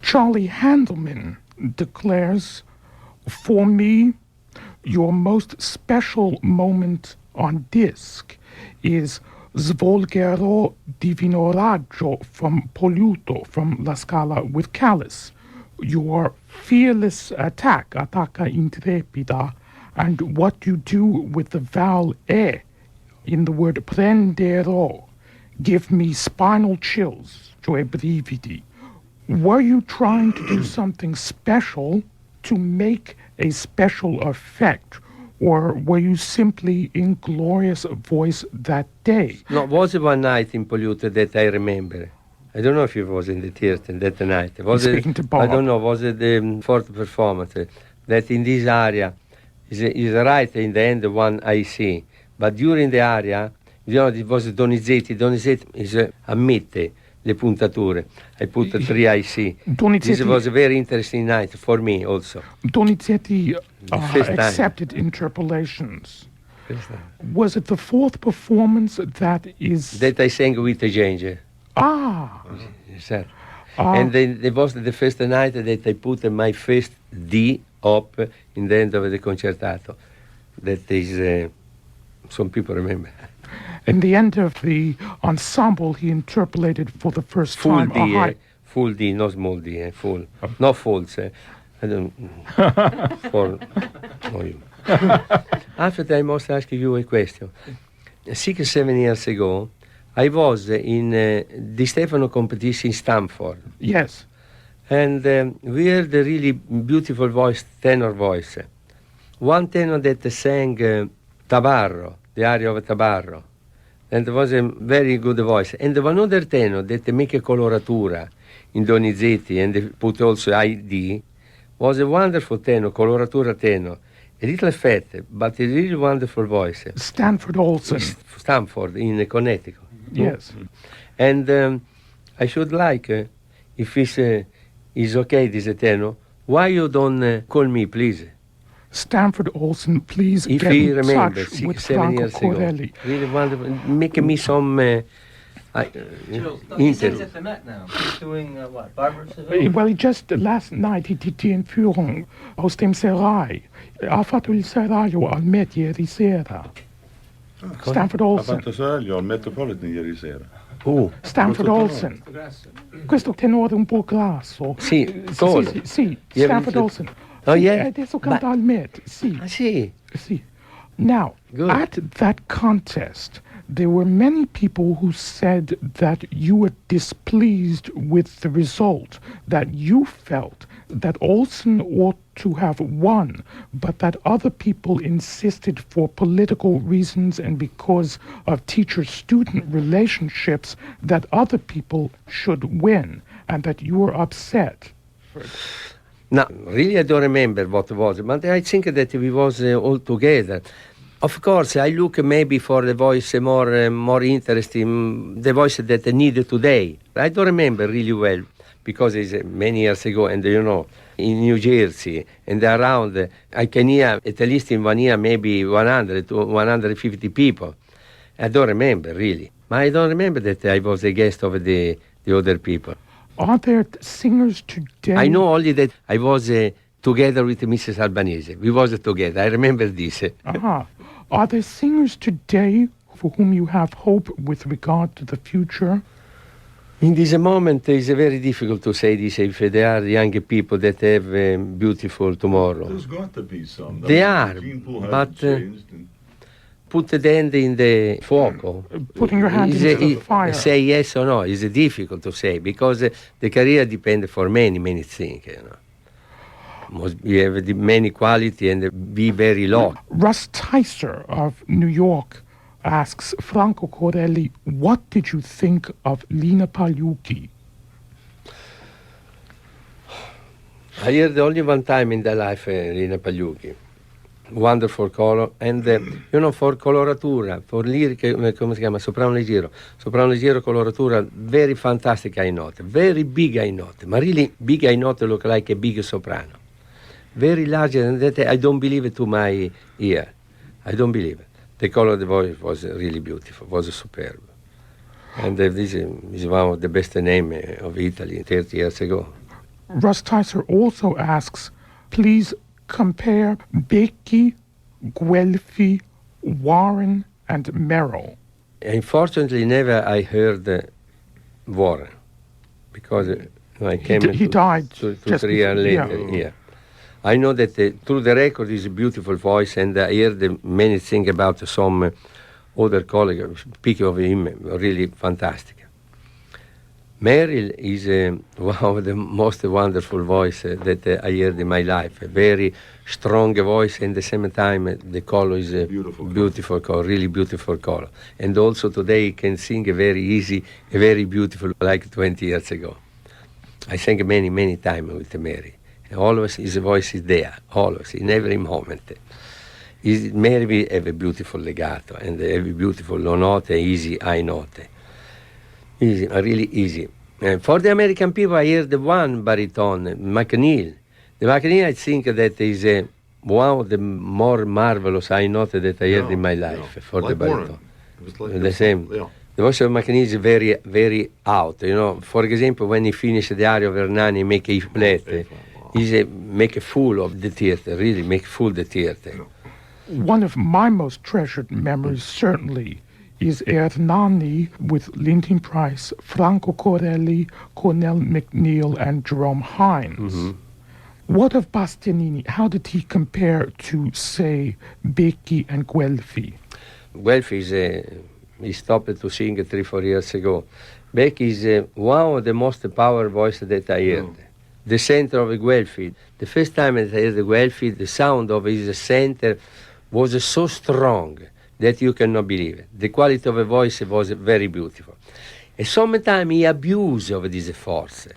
Charlie Handelman declares, "For me, your most special moment on disc is Svolgerò divino raggio from Polluto from La Scala with Callis. Your fearless attack, attacca intrepida, and what you do with the vowel e in the word prenderò give me spinal chills, cioè brividi. Were you trying to do something special to make a special effect, or were you simply in glorious voice that day?" No, was one night in Polluto that I remember. I don't know if it was in the theater that night. Was Speaking it, to Bob. I don't know, was it the fourth performance that in this area is right in the end one I see, but during the area, you know, it was Donizetti. Donizetti is ammette le puntature. I put the 3 IC. This was a very interesting night for me also. Donizetti accepted interpolations. Was it the fourth performance that is... That I sang with the Ginger. Ah! Yes, and then there was the first night that I put my first D up in the end of the concertato. That is, some people remember. In the end of the ensemble, he interpolated for the first full time. D, full D, not small D, full. Not false. I don't. For no, you. After I must ask you a question. 6 or 7 years ago, I was in the Stefano competition in Stamford. Yes. And we heard the really beautiful voice, tenor voice. One tenor that sang Tabarro, the aria of Tabarro. And it was a very good voice. And one other tenor that make a coloratura in Donizetti and they put also ID was a wonderful tenor, coloratura tenor. A little fat, but a really wonderful voice. Stanford Olson. Stamford in Connecticut. Yes. And I should like, if it's okay, this tenor, why you don't call me, please? Stanford Olson, please if get in touch 6, with 7 Franco years Corelli. Ago. Really wonderful. Make me some He sings at the Met now. He's doing what? Barbara Seville? Well, just last night he did in Führung aus dem Serai. Ha fatto il seraglio al Met ieri sera. Stanford Ha Olson. fatto seraglio al Metropolitan ieri sera. Stanford Olson. Questo tenore un po' grasso. Sì, cosa? Sì, Yeah, Stanford but- Olson. Oh, Sì, yeah? adesso canta al Met. Sì. Ah, sì. See, now, Good. at that contest, there were many people who said that you were displeased with the result, that you felt that Olson ought to have won, but that other people insisted for political reasons and because of teacher-student relationships that other people should win, and that you were upset. No, really I don't remember what was, but I think that we was all together. Of course, I look maybe for the voice more interesting, the voice that I need today. I don't remember really well, because it's many years ago, and you know, in New Jersey and around, I can hear, at least in 1 year, maybe 100 to 150 people. I don't remember really. But I don't remember that I was a guest of the other people. Are there singers today? I know only that I was together with Mrs. Albanese. We was together. I remember this. Uh-huh. Are there singers today for whom you have hope with regard to the future? In this moment, it's very difficult to say this if there are young people that have a beautiful tomorrow. There's got to be some. They are, Gene pool but hasn't changed, and put the hand in the fuoco. Putting your hand into the fire. Say yes or no is difficult to say, because the career depends for many, many things. You know. You have many quality and be very low. Russ Tyser of New York asks Franco Corelli, what did you think of Lina Pagliucchi? I heard only one time in the life Lina Pagliucchi. Wonderful color, and you know, for coloratura, for lyric, come si chiama? Soprano leggero coloratura, very fantastic high note, very big high note, but really big high note look like a big soprano. Very large, and that I don't believe it to my ear. I don't believe it. The color of the voice was really beautiful, was superb. And this is one of the best names of Italy 30 years ago. Russ Tyser also asks, please compare Becky, Guelfi, Warren, and Merrill. Unfortunately, never I heard Warren, because I came He died two, just 3 years before- later. Yeah. I know that through the record is a beautiful voice, and I heard many things about some other colleagues speaking of him, really fantastic. Meryl is one of the most wonderful voice that I heard in my life. A very strong voice, and at the same time the color is a beautiful color, really beautiful color. And also today he can sing a very easy, a very beautiful, like 20 years ago. I sang many, many times with Mary. And always his voice is there, always, in every moment. Mary have a beautiful legato and a beautiful low note, easy high note. Easy, really easy. For the American people, I hear the one baritone, McNeil. The McNeil, I think that is one of the more marvelous high notes that I heard in my life for like the baritone. Warren. It was like The same. Yeah. The voice of McNeil is very, very out. You know, for example, when he finished the aria of Hernani, make a flat, he make a fool of the theater, really make fool the theater. One of my most treasured memories, certainly, is Hernani with Linton Price, Franco Corelli, Cornell McNeil, and Jerome Hines. Mm-hmm. What of Bastianini? How did he compare to, say, Becchi and Guelfi? Guelfi is, he stopped to sing 3-4 years ago. Beck is one of the most powerful voices that I heard. The center of Guelfi. The first time that I heard Guelfi, the sound of his center was so strong that you cannot believe it. The quality of the voice was very beautiful. And sometimes he abused of this force.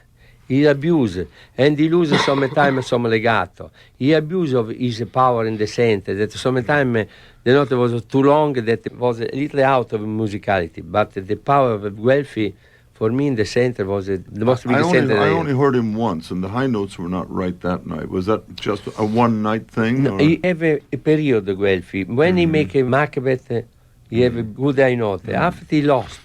He abused, and he loses sometimes some legato. He abused of his power in the center, that sometimes the note was too long, that it was a little out of musicality. But the power of Guelfi, for me, in the center was the most big center. I only heard him once, and the high notes were not right that night. Was that just a one-night thing? No, he have a period, Guelfi. When he make a Macbeth, he have a good high note. After he lost.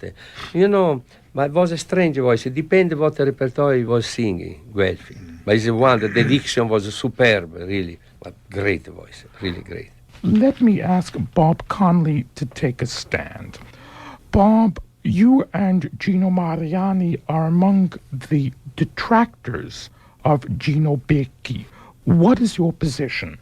You know, but it was a strange voice. It depended what repertoire he was singing, Guelfi. But he's a wonder. The diction was superb, really. But great voice, really great. Let me ask Bob Conley to take a stand. Bob, you and Gino Mariani are among the detractors of Gino Becchi. What is your position?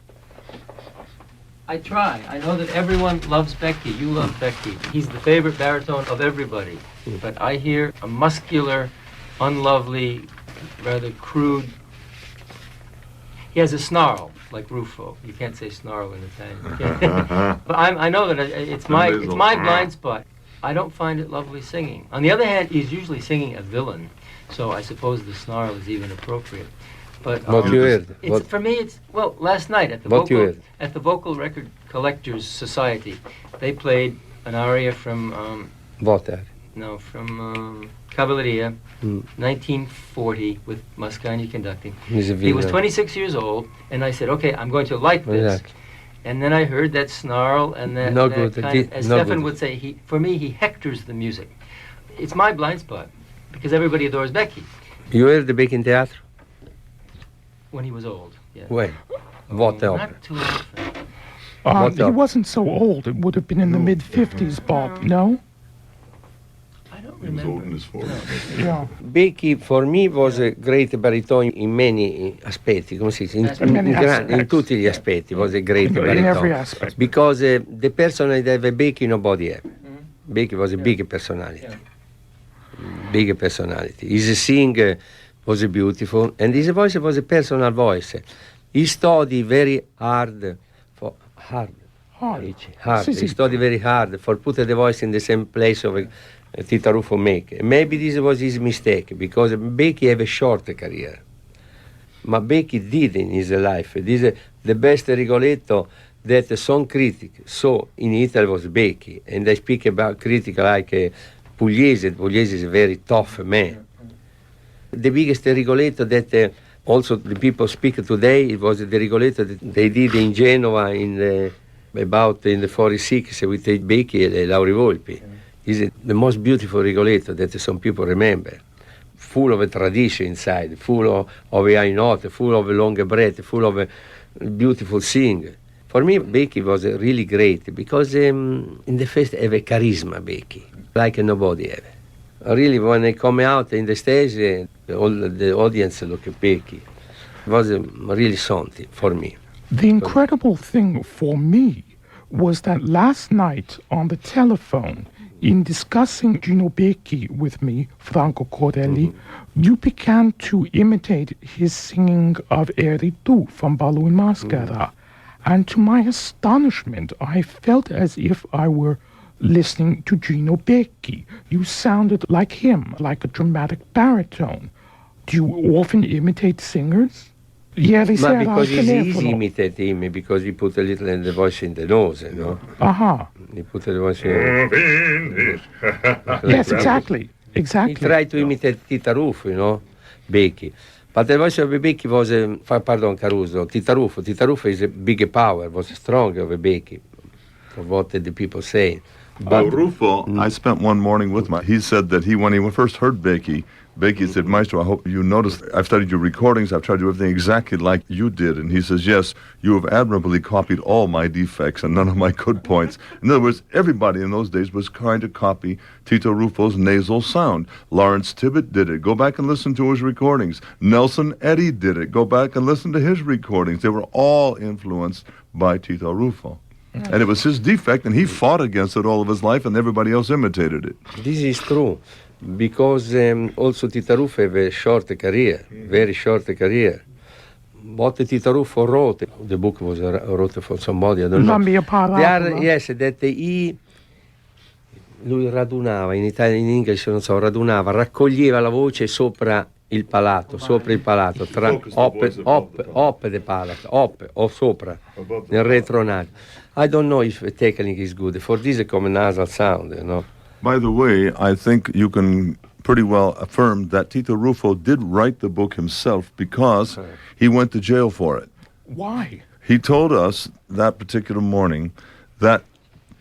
I try. I know that everyone loves Becky. You love Becky. He's the favorite baritone of everybody. But I hear a muscular, unlovely, rather crude. He has a snarl, like Ruffo. You can't say snarl in Italian. But I know that it's my blind spot. I don't find it lovely singing. On the other hand, he's usually singing a villain, so I suppose the snarl is even appropriate. But What you heard? for me, it's last night at the Vocal Record Collectors Society, they played an aria from What? Cavalleria, 1940, with Mascagni conducting. He's a He was villain. 26 years old, and I said, okay, I'm going to like this. Exactly. And then I heard that snarl, and that, No that good. kind, as No Stefan good. would say, for me, he hectors the music. It's my blind spot, because everybody adores Becky You heard the Beck in Theatre? when he was old. Yeah. When? What opera? Not too often. What He up? wasn't so old. It would have been in the mid-50s, Bob, no? I don't He was old in remember. his 40s. Yeah. Becky for me was a great baritone in many aspetti, come si dice? In many aspects. In tutti gli aspetti was a great In baritone. every aspect. Because the personality of Becky nobody had. Becky was a big personality. Yeah. Big personality. His sing was beautiful, and his voice was a personal voice. He studied very hard. Hard. Hard. Sì, He sì. studied very hard for put the voice in the same place of Tita Ruffo make. Maybe this was his mistake, because Becky have a short career. But Becky did in his life. This is the best Rigoletto that song critic saw in Italy was Becky. And I speak about critic like Pugliese. Pugliese is a very tough man. The biggest Rigoletto that also the people speak today, it was the Rigoletto that they did in Genoa about in the 46 with Becky and Lauri Volpi. It's the most beautiful Rigoletto that some people remember. full of a tradition inside, full of a high note, full of a long breath, full of a beautiful sing. For me, Becky was really great because in the first have a charisma, Becky, like nobody have. Really, when I come out in the stage, all the audience look at Becky. It was really something for me. The incredible thing for me was that last night on the telephone, in discussing Gino Becchi with me, Franco Corelli, you began to imitate his singing of Eri tu from Ballo in Maschera. And to my astonishment, I felt as if I were listening to Gino Becchi. You sounded like him, like a dramatic baritone. Do you often imitate singers? Ieri Ma sera because al it's easy telefono. imitate him, because he put a little in the voice in the nose, you know. He put the voice in. Yes, exactly. He Exactly. tried to imitate Tita Ruffo, you know, Becchi. But the voice of Becchi was, Caruso, Tita Ruffo. Tita Ruffo is a big power, was strong of a Becchi, for what the people say. But Rufo, I spent one morning with him. He said that when he first heard Becky said, Maestro, I hope you noticed, I've studied your recordings, I've tried to do everything exactly like you did. And he says, yes, you have admirably copied all my defects and none of my good points. In other words, everybody in those days was trying to copy Tito Rufo's nasal sound. Lawrence Tibbett did it. Go back and listen to his recordings. Nelson Eddy did it. Go back and listen to his recordings. They were all influenced by Tito Rufo. And it was his defect, and he fought against it all of his life, and everybody else imitated it. this is true, because also Tita Ruffo have a short career, very short career. What Tita Ruffo wrote, the book was wrote for somebody, I don't know. La mia parabola. Yes, that lui radunava, in Italia, in English non so, raccoglieva la voce sopra il palato, tra op the palato, o sopra, nel retronaso. I don't know if the technique is good. For this, it's come nasal sound, you know. By the way, I think you can pretty well affirm that Tito Rufo did write the book himself because he went to jail for it. Why? He told us that particular morning that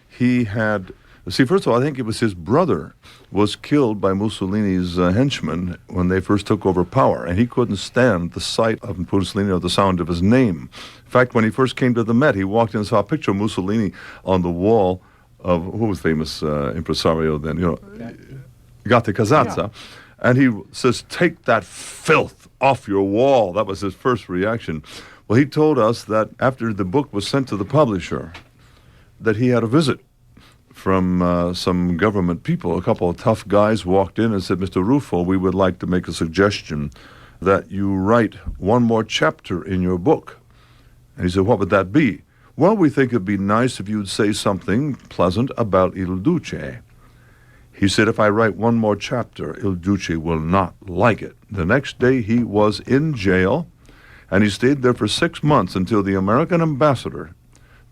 he had... See, first of all, I think it was his brother was killed by Mussolini's henchmen when they first took over power, and he couldn't stand the sight of Mussolini or the sound of his name. In fact, when he first came to the Met, he walked in and saw a picture of Mussolini on the wall of, who was famous impresario then, Gatte Casazza, and he says, take that filth off your wall. That was his first reaction. Well, he told us that after the book was sent to the publisher, that he had a visit from some government people. A couple of tough guys walked in and said, Mr. Rufo, we would like to make a suggestion that you write one more chapter in your book. And he said, what would that be? Well, we think it'd be nice if you'd say something pleasant about Il Duce. He said, if I write one more chapter, Il Duce will not like it. The next day he was in jail, and he stayed there for 6 months until the American ambassador,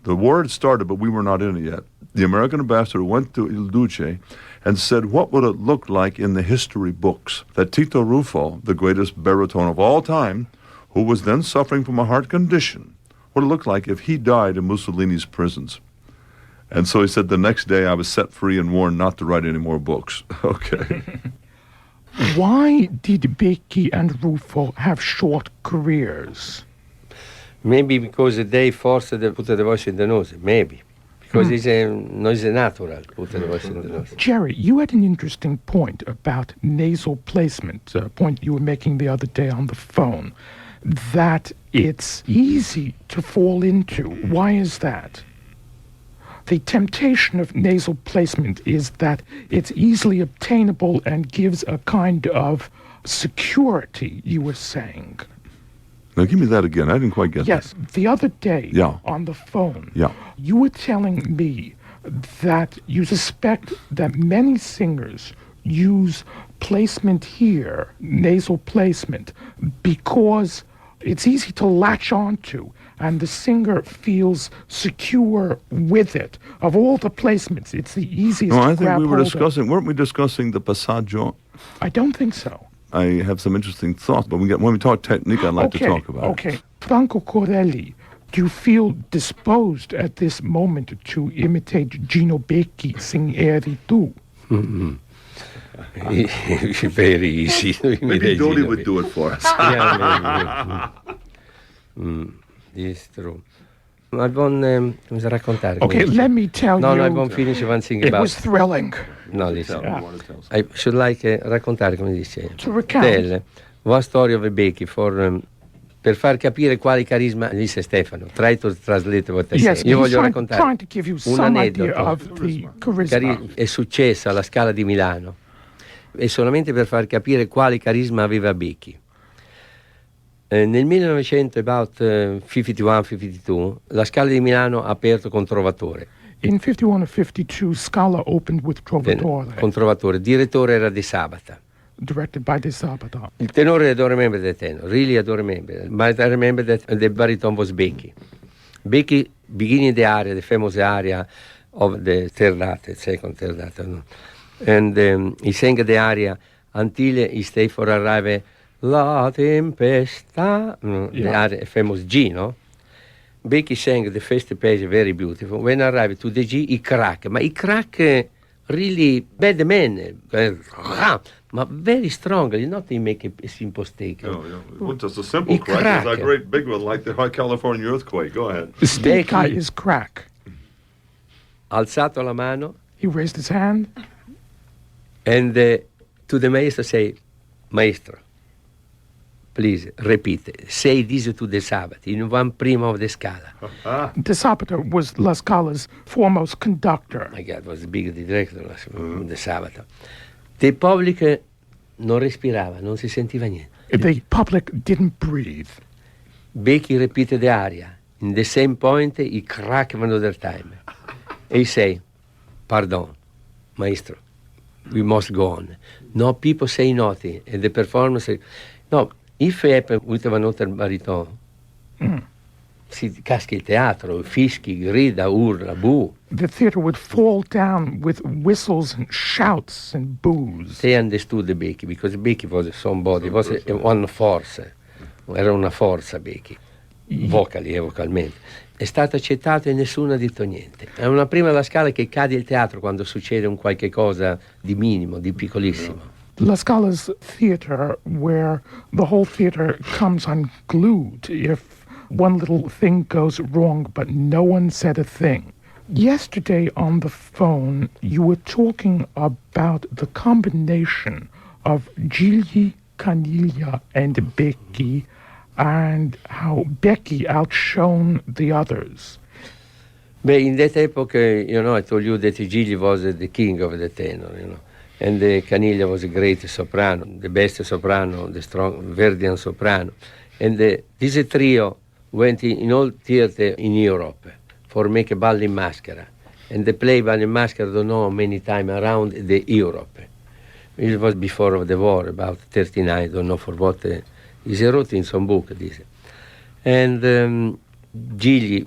the war had started, but we were not in it yet. The American ambassador went to Il Duce and said, what would it look like in the history books that Tito Rufo, the greatest baritone of all time, who was then suffering from a heart condition, what it looked like if he died in Mussolini's prisons? And so he said, the next day I was set free and warned not to write any more books. Okay. Why did Becchi and Rufo have short careers? Maybe because they forced to put the voice in the nose, maybe. Because it's a noise natural, put the voice in the nose. Jerry, you had an interesting point about nasal placement, a point you were making the other day on the phone, that it's easy to fall into. Why is that? The temptation of nasal placement is that it's easily obtainable and gives a kind of security, you were saying. Now, give me that again. I didn't quite get that. Yes, the other day Yeah. on the phone, Yeah. you were telling me that you suspect that many singers use placement here, nasal placement, because it's easy to latch onto, and the singer feels secure with it. Of all the placements, it's the easiest No, to I think grab we were hold of. weren't we discussing the passaggio? I don't think so. I have some interesting thoughts, but when we talk technique, I'd like to talk about it. Okay. Franco Corelli, do you feel disposed at this moment to imitate Gino Becchi sing Eri tu? Very easy. Maybe Dodi would do it for us. Yeah, it's true. I want to raccontare. Okay, let me tell No, you. I won't finish one thing It about. was thrilling. No, listen. Tell me, want to tell us. I should like raccontare, come dice. To recount. Tell one story of Becky per far capire quale carisma, disse Stefano. Try to translate what I Yes, say. Io he's voglio trying raccontare to give you un some idea aneddoto. of the charisma. È successo alla Scala di Milano e solamente per far capire quale carisma aveva Becky. Nel 1900, about 51-52, la Scala di Milano ha aperto con Trovatore. In 51 or 52, Scala opened with Trovatore, Con Trovatore. Direttore era De Sabata. directed by De Sabata. Il tenore I don't remember the tenor. Really I don't remember. But I remember that the baritone was Becky. Becky beginning the aria, the famous aria of the third act, second, third act. No? And he sang the aria until he stayed for arrive La tempesta, the Yeah. aria, famous G, no? Becky sang the first page very beautiful. When arrived to the G, he crack. But he crack really bad man. But very strongly, not he make a simple mistake. No, it wasn't just a simple He crack. It was a crack. great big one, like the high California earthquake. Go ahead. The state guy Becky- is crack. Alzato la mano, He raised his hand. and to the maestro say, Maestro, please repeat. Say this to the Sabbath in one prima of the Scala. De Sabata was La Scala's foremost conductor. My God, was the big director the Sabbath. The public non respirava, non si sentiva niente. The public didn't breathe. Becky repeated the aria. In the same point, he cracked another time. He say, Pardon, Maestro, we must go on. No, people say nothing. And the performance say, no, if it happen with another baritone, si casca il teatro, fischi, grida, urla, boo. The theater would fall down with whistles and shouts and boos. They understood the Becky, because Becky was somebody, was one force. Era una forza Becky, vocali e vocalmente. È stato accettato e nessuno ha detto niente. È una prima alla Scala che cade il teatro quando succede un qualche cosa di minimo, di piccolissimo. La Scala's theater, where the whole theater comes unglued if one little thing goes wrong, but no one said a thing. Yesterday on the phone, you were talking about the combination of Gigli, Caniglia, and Becky, and how Becky outshone the others. In that epoch, I told you that Gigli was the king of the tenor, and Caniglia was a great soprano, the best soprano, the strong Verdian soprano. And this trio went in all theater in Europe for make a ball in maschera. And they play ball in maschera, don't know many times around the Europe. It was before the war, about 39, don't know for what. He wrote in some book, this. And Gigli,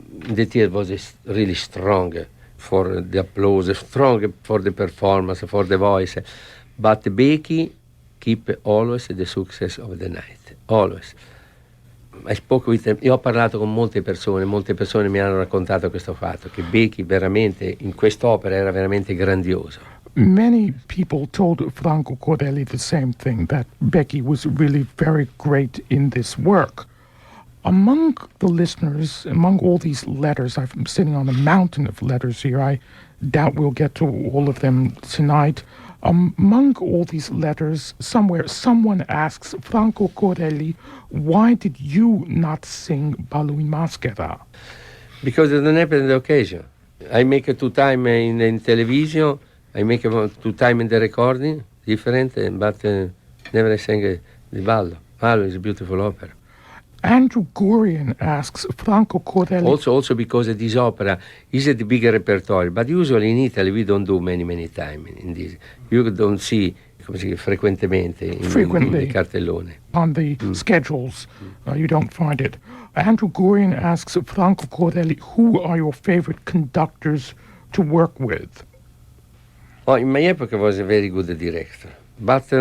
the theater was really strong for the applause, strong for the performance, for the voice. But Becky keep always the success of the night, always. I spoke with them. Io ho parlato con molte persone mi hanno raccontato questo fatto, che Becky veramente in quest'opera era veramente grandioso. Many people told Franco Corelli the same thing, that Becky was really very great in this work. Among the listeners, among all these letters, I'm sitting on a mountain of letters here. I doubt we'll get to all of them tonight. Among all these letters, somewhere someone asks Franco Corelli, why did you not sing Ballo in Maschera? Because it don't happen on the occasion. I make 2 time in television, I make 2 time in the recording, different, but never I sang the ballo. Ballo is a beautiful opera. Andrew Gurian asks Franco Corelli. Also because this opera is the bigger repertoire, but usually in Italy we don't do many times in this. You don't see, come si dice, frequentemente in Frequently. cartellone. On the schedules, you don't find it. Andrew Gurian asks Franco Corelli, who are your favorite conductors to work with? Well, in my epoch I was a very good director, but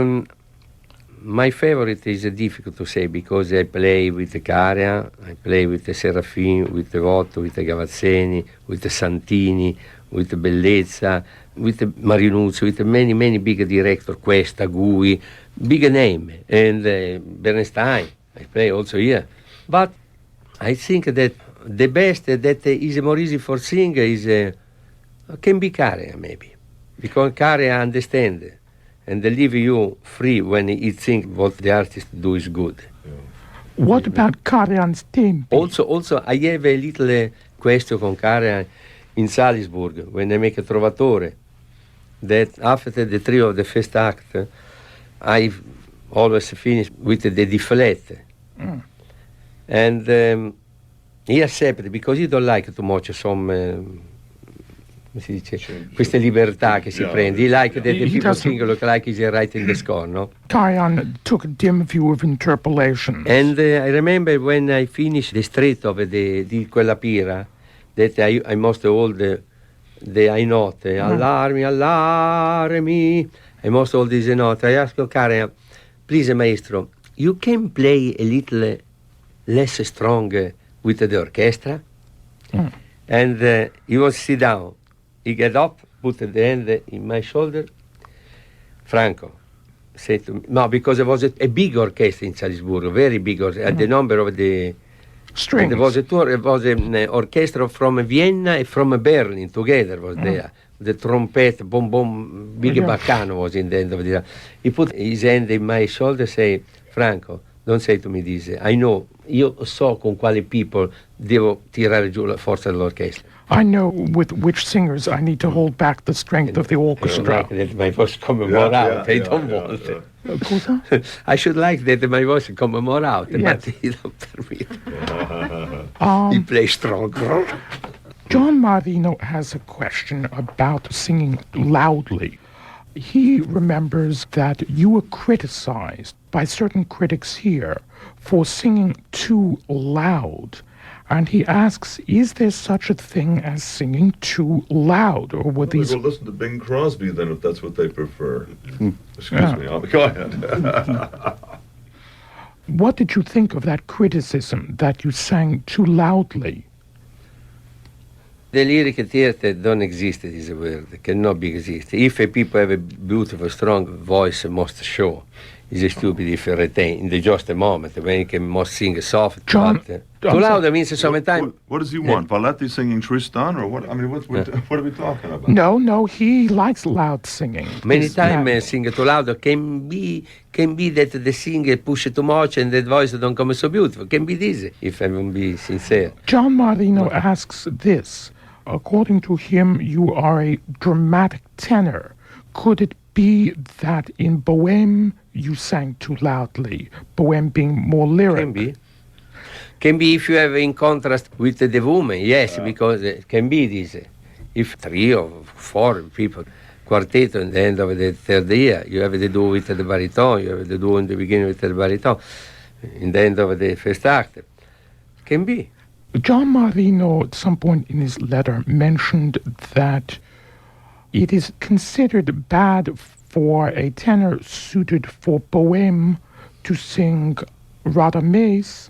my favorite is difficult to say because I play with the Caria, I play with the Serafin, with the Votto, with the Gavazzeni, with the Santini, with Bellezza, with Marinucci, with many big directors, Cuesta, Gui, big name, and Bernstein. I play also here. But I think that the best that is more easy for singer is can be Karea maybe, because Karea understand and they leave you free when he think what the artist do is good. What about Karajan's tempi? Also, I have a little question con Karajan in Salisbury when I make a Trovatore. That after the trio of the first act, I always finish with the D flat. And he accepted because he don't like too much some come si dice, queste libertà che si prende. He like that the people sing like he's writing the score, no? Karajan took a dim view of interpolation. And I remember when I finished the street of di quella pira, that I must all the I note, allarmi, allarmi. I must all these note. I asked Karajan, please, maestro, you can play a little less strong with the orchestra? And he was sit down. He get up, put the hand in my shoulder. Franco said to me, no, because there was a big orchestra in Salisbury, very big orchestra, the number of the strings. There was a tour, it was an orchestra from Vienna and from Berlin together was there. The trumpet, boom, boom, big baccano was in the end of the. He put his hand in my shoulder, say, Franco, don't say to me this. I know, io so con quali people devo tirare giù la forza dell'orchestra. I know with which singers I need to hold back the strength of the orchestra. Like that my voice come more out. I don't want it. Cosa? I should like that my voice come more out, Yes. but he don't permit. He plays strong. John Marino has a question about singing loudly. He remembers that you were criticized by certain critics here for singing too loud. And he asks, is there such a thing as singing too loud? Or were these... Go listen to Bing Crosby then if that's what they prefer. Excuse me. Go ahead. What did you think of that criticism that you sang too loudly? The lyric theater don't exist, is a word, cannot be exist. If a people have a beautiful, strong voice, must show. It's stupid if you retain in the just a moment when you can must sing soft. John, but, too loud means sometimes. What does he want? Valletti singing Tristan or what? I mean, what are we talking about? No, he likes loud singing. Many times sing too loud can be that the singer push too much and the voice don't come so beautiful. Can be this, if I will be sincere. John Marino asks this. According to him, you are a dramatic tenor. Could it be that in Bohème you sang too loudly? Bohème being more lyric. Can be. Can be if you have in contrast with the woman, yes, because it can be this. If 3 or 4 people, quartet at the end of the third year, you have to do with the baritone, you have to do in the beginning with the baritone, in the end of the first act. Can be. John Marino, at some point in his letter, mentioned that it is considered bad for a tenor suited for Bohème to sing Radames.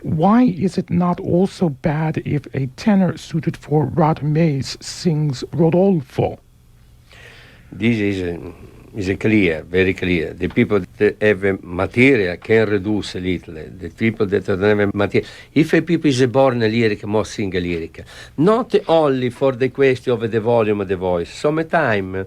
Why is it not also bad if a tenor suited for Radames sings Rodolfo? This is clear, very clear. The people that have material can reduce a little. The people that don't have material. If a people is born lyric, must sing lyric. Not only for the question of the volume of the voice. Sometimes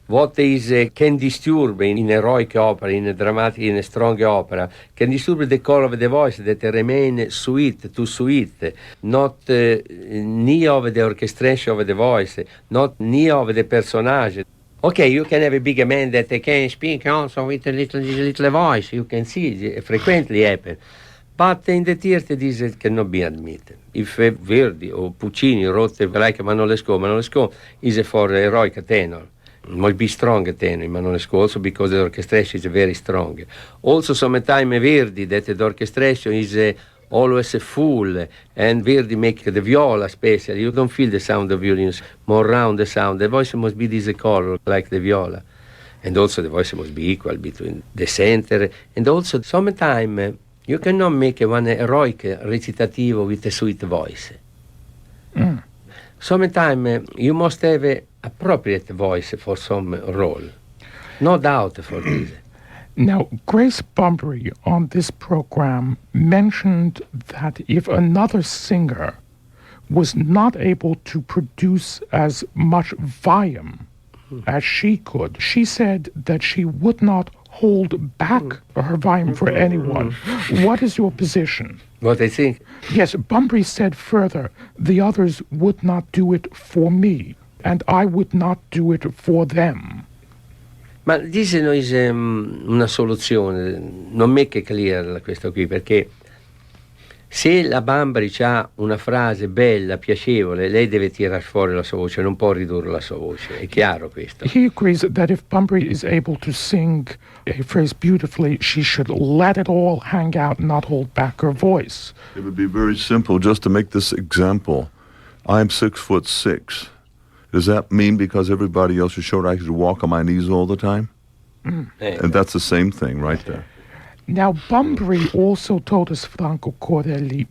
what is can disturb in heroic opera, in a dramatic, in a strong opera, can disturb the core of the voice that remain sweet, too sweet, not near of the orchestration of the voice, not near of the personage. Okay, you can have a big man that can speak also with a little voice. You can see it frequently happen. But in the theater, this cannot be admitted. If Verdi or Puccini wrote like Manolo Lescaut is for heroic tenor. Must be strong tenor in Manolo Lescaut, also because the orchestration is very strong. Also, sometimes Verdi, that the orchestration is always full, and Verdi make the viola especially. You don't feel the sound of violins, more round the sound. The voice must be this color, like the viola. And also the voice must be equal between the center. And also, sometimes you cannot make one heroic recitativo with a sweet voice. sometimes you must have a appropriate voice for some role. No doubt for this. Now, Grace Bumbry on this program mentioned that if another singer was not able to produce as much volume as she could, she said that she would not hold back her volume for anyone. What is your position? What I think? Yes, Bumbry said further, the others would not do it for me, and I would not do it for them. Ma this no is una soluzione, non make clear questo qui, perché se la Bambri ha una frase bella, piacevole, lei deve tirar fuori la sua voce, non può ridurre la sua voce, è chiaro questo. He agrees that if Bumbry is able to sing a phrase beautifully, she should let it all hang out, not hold back her voice. It would be very simple just to make this example. I'm 6'6". Does that mean because everybody else is short, I should walk on my knees all the time? And that's the same thing right there. Now, Bumbry also told us, Franco Corelli,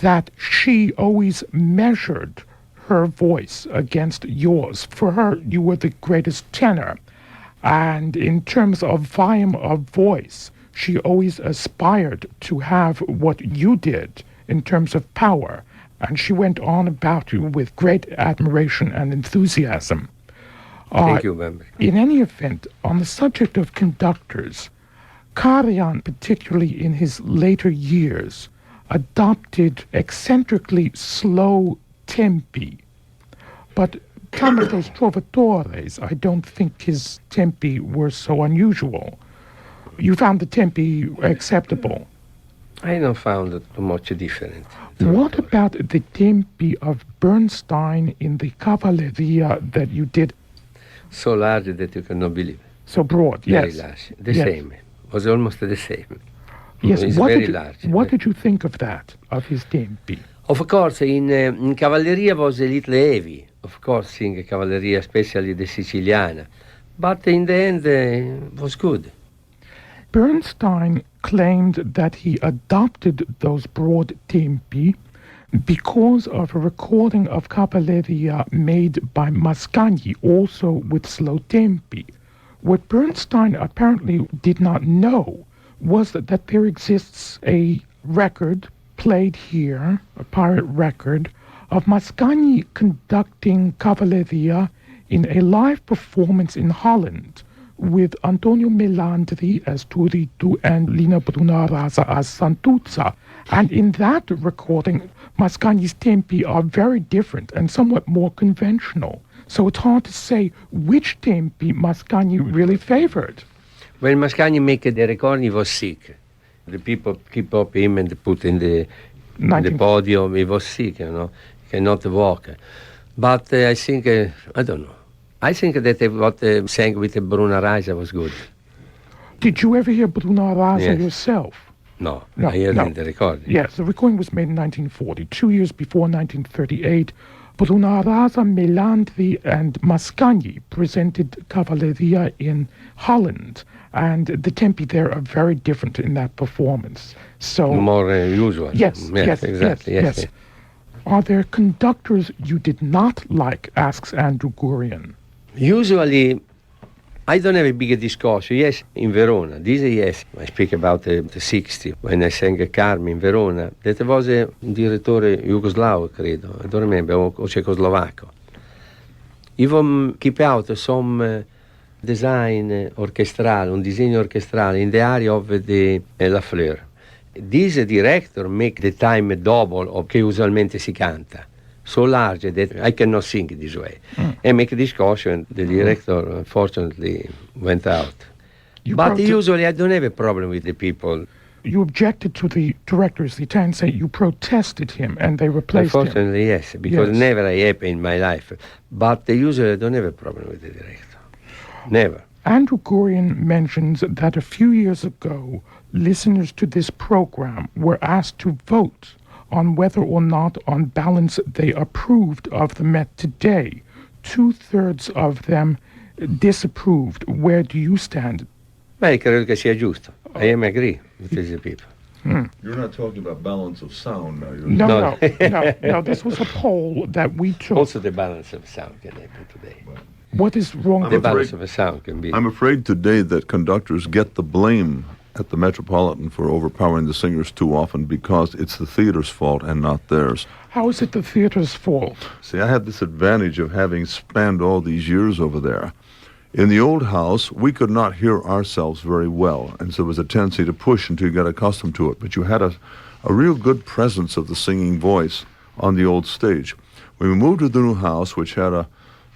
that she always measured her voice against yours. For her, you were the greatest tenor. And in terms of volume of voice, she always aspired to have what you did in terms of power. And she went on about you with great admiration and enthusiasm. Thank you, Bumbry. In any event, on the subject of conductors, Karajan, particularly in his later years, adopted eccentrically slow tempi. But Camados Trovatores, I don't think his tempi were so unusual. You found the tempi acceptable. I don't found it much different. What about the tempi of Bernstein in the Cavalleria that you did? So large that you cannot believe. So broad, Very yes. large. The Yes. same. Was almost the same. Yes, It's what, very did you, large. what did you think of that, of his tempi? Of course, in Cavalleria was a little heavy. Of course, sing Cavalleria, especially the Siciliana. But in the end, was good. Bernstein claimed that he adopted those broad tempi because of a recording of Cavalleria made by Mascagni, also with slow tempi. What Bernstein apparently did not know was that there exists a record played here, a pirate record, of Mascagni conducting Cavalleria in a live performance in Holland with Antonio Melandri as Turitu and Lina Brunaraza as Santuzza. And in that recording, Mascagni's tempi are very different and somewhat more conventional. So it's hard to say which tempi Mascagni really favored. When Mascagni make the recording, he was sick. The people keep up him and put in the podium. He was sick, He cannot walk. But I think, I don't know. I think that what sang with Bruna Raisa was good. Did you ever hear Bruna Raza Yes. yourself? No, No, I heard no. in the recording. Yes, the recording was made in 1940, 2 years before 1938. Bruna Raza, Melandri, and Mascagni presented Cavalleria in Holland, and the tempi there are very different in that performance. So, More usual. yes, Exactly. Yes. Are there conductors you did not like, asks Andrew Gurian. Usually, I don't have a big discussion. Yes, in Verona. This yes, I speak about the 60s, when I sang Carmen in Verona. That was a direttore Jugoslavo, credo. I don't remember, or Czechoslovako. Even keep out some design orchestral, un disegno orchestrale in the area of the La Fleur. This director make the time double of che usualmente si canta. So large that I cannot sing this way. And make a discussion. The director, unfortunately, went out. But usually I don't have a problem with the people. You objected to the directors, the Italians say you protested him and they replaced him. Unfortunately, yes, because Yes. never I happen in my life. But usually I don't have a problem with the director. Never. Andrew Gurian mentions that a few years ago, listeners to this program were asked to vote on whether or not, on balance, they approved of the Met today. 2/3 of them disapproved. Where do you stand? Beh, credo che sia giusto. I am agree with these people. You're not talking about balance of sound now. You're No. This was a poll that we took. Also the balance of sound can happen today. What is wrong The with balance of a sound can be... I'm afraid today that conductors get the blame at the Metropolitan for overpowering the singers too often because it's the theater's fault and not theirs. How is it the theater's fault? See, I had this advantage of having spent all these years over there. In the old house, we could not hear ourselves very well, and so there was a tendency to push until you got accustomed to it. But you had a real good presence of the singing voice on the old stage. When we moved to the new house, which had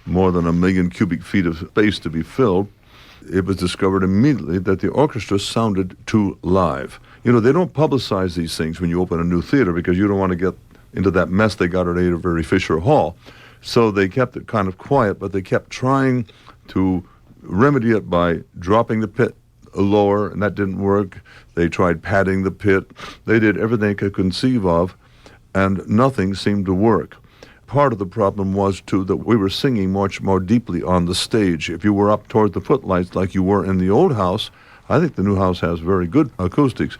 more than 1 million cubic feet of space to be filled, it was discovered immediately that the orchestra sounded too live. You know, they don't publicize these things when you open a new theater because you don't want to get into that mess they got at Avery Fisher Hall. So they kept it kind of quiet, but they kept trying to remedy it by dropping the pit lower, and that didn't work. They tried padding the pit. They did everything they could conceive of, and nothing seemed to work. Part of the problem was, too, that we were singing much more deeply on the stage. If you were up toward the footlights like you were in the old house, I think the new house has very good acoustics.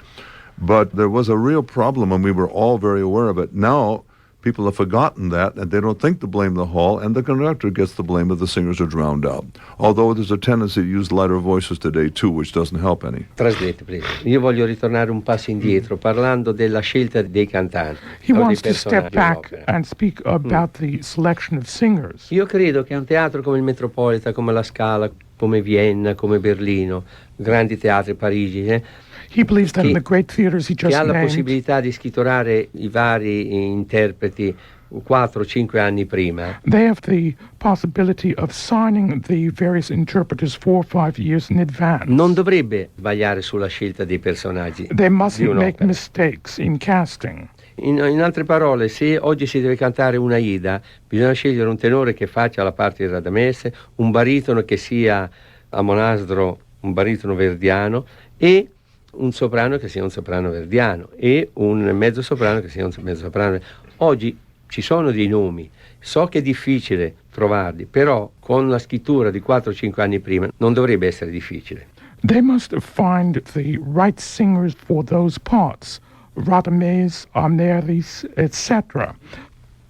But there was a real problem, and we were all very aware of it. Now, people have forgotten that, and they don't think to blame the hall, and the conductor gets the blame if the singers are drowned out. Although there's a tendency to use lighter voices today, too, which doesn't help any. Translate, please. Io voglio ritornare un passo indietro, parlando della scelta dei cantanti. He wants to step back and speak about the selection of singers. Io credo che un teatro come il Metropolitan, come la Scala, come Vienna, come Berlino, grandi teatri, Parigi, He believes that in the great theaters he just che ha la named, possibilità di scriturare i vari interpreti 4 o 5 anni prima. they have the possibility of signing the various interpreters 4 or 5 years in advance. Non dovrebbe sbagliare sulla scelta dei personaggi. They mustn't di make un'opera. mistakes in casting. In altre parole, se oggi si deve cantare una Aida, bisogna scegliere un tenore che faccia la parte di Radamese, un baritono che sia a Monastro, un baritono verdiano, e un soprano che sia un soprano verdiano, e un mezzo soprano che sia un mezzo soprano. Oggi ci sono dei nomi, so che è difficile trovarli, però con la scrittura di 4 o 5 anni prima non dovrebbe essere difficile. They must find the right singers for those parts, Radames, Ameris, etc.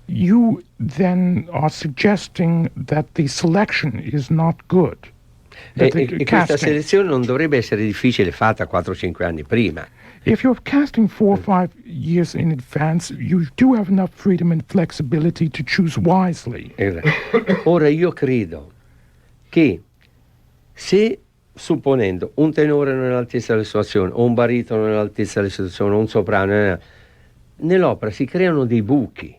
You then are suggesting that the selection is not good. E The questa casting. selezione non dovrebbe essere difficile, fatta 4 o 5 anni prima. If you're casting 4 or 5 years in advance, you do have enough freedom and flexibility to choose wisely. Ora io credo che se, supponendo, un tenore non è all'altezza della situazione, o un baritono non è all'altezza della situazione, o un soprano, nell'opera si creano dei buchi.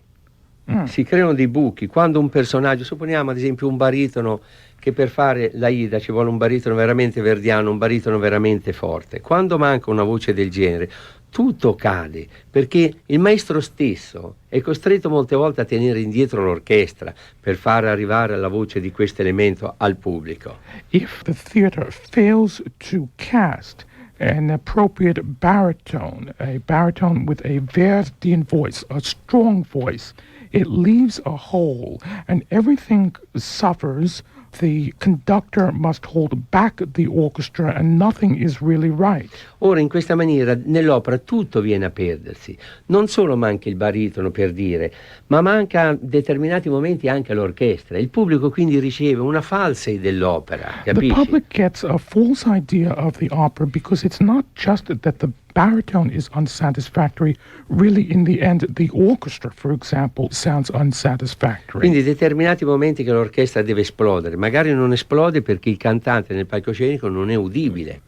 Si creano dei buchi. Quando un personaggio, supponiamo ad esempio un baritono, che per fare l'Aida ci vuole un baritono veramente verdiano, un baritono veramente forte. Quando manca una voce del genere, tutto cade, perché il maestro stesso è costretto molte volte a tenere indietro l'orchestra per far arrivare la voce di questo elemento al pubblico. If the theater fails to cast an appropriate baritone, a baritone with a Verdian voice, a strong voice, it leaves a hole and everything suffers. The conductor must hold back the orchestra and nothing is really right. Ora in questa maniera nell'opera tutto viene a perdersi, non solo manca il baritono per dire, ma manca a determinati momenti anche l'orchestra, il pubblico quindi riceve una falsa idea dell'opera, The capisci? public gets a false idea of the opera because it's not just that the baritone is unsatisfactory. Really, in the end, the orchestra, for example, sounds unsatisfactory. Quindi determinati momenti che l'orchestra deve esplodere, magari non esplode perché il cantante nel palcoscenico non è udibile.